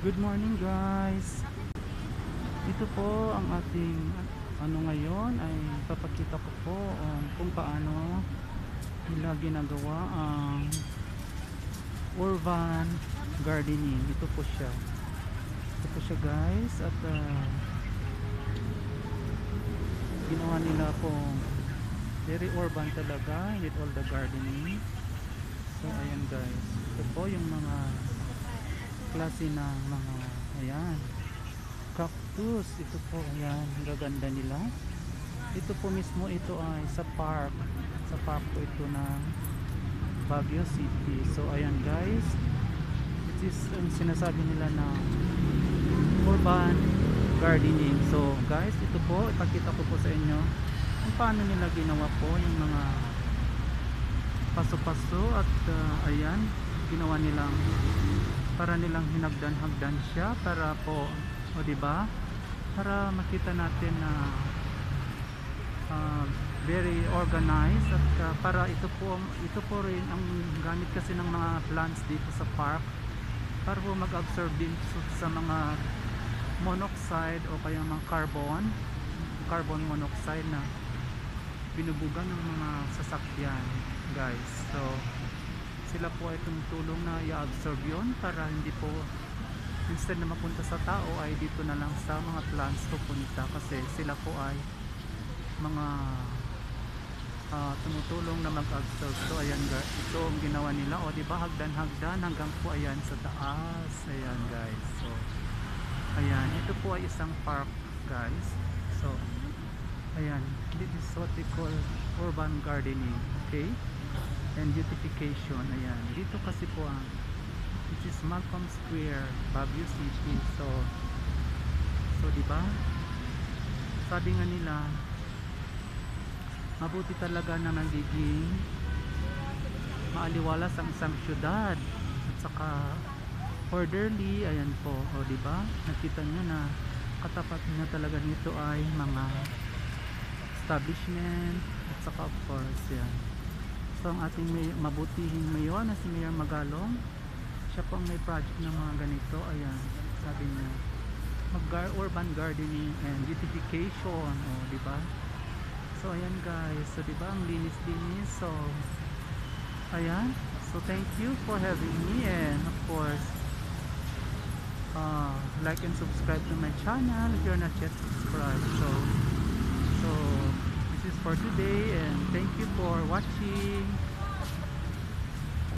Good morning guys. Ito po ang ating ngayon ay papakita ko po kung paano nila ginagawa ang urban gardening. Ito po siya. Ito po siya guys at ginawa nila po very urban talaga with all the gardening. So ayan guys. Ito po yung mga klase ng mga ayan cactus. Ito po ayan gaganda nila. Ito po mismo ito ay sa park po ito ng Baguio City. So ayan guys, it is sinasabi nila na urban gardening. So guys, ito po ipakita ko po sa inyo kung paano nila ginawa po yung mga paso-paso at ayan ginawa nilang para nilang hinagdan-hagdan siya para po o di ba para makita natin na very organized at para ito po rin ang gamit kasi ng mga plants dito sa park para po mag-absorb din sa mga monoxide o kaya mga carbon monoxide na binubugan ng mga sasakyan guys. So sila po ay tumutulong na i-absorb yun para hindi po instead na mapunta sa tao ay dito na lang sa mga plants pupunta kasi sila po ay mga tumutulong na mag-absorb. So ayan guys, ito ang ginawa nila o diba hagdan-hagdan hanggang po ayan sa taas. Ayan guys, so ayan ito po ay isang park guys. So ayan, this is what we call urban gardening, okay, and beautification. Ayan dito kasi po ang which is Malcolm Square, Baguio City. So diba sabi nga nila mabuti talaga na nagiging maaliwalas ang isang syudad at saka orderly. Ayan po o diba nakita nyo na katapat na talaga nito ay mga establishment at saka of course yan. So ang ating mabutihing mayor na si Mayor Magalong, siya po ang may project ng mga ganito. Ayan sabi niya urban gardening and beautification o diba. So ayan guys, so diba ang linis-linis. So ayan, so thank you for having me and of course like and subscribe to my channel if you're not yet subscribed. So this is for today and thank you for watching.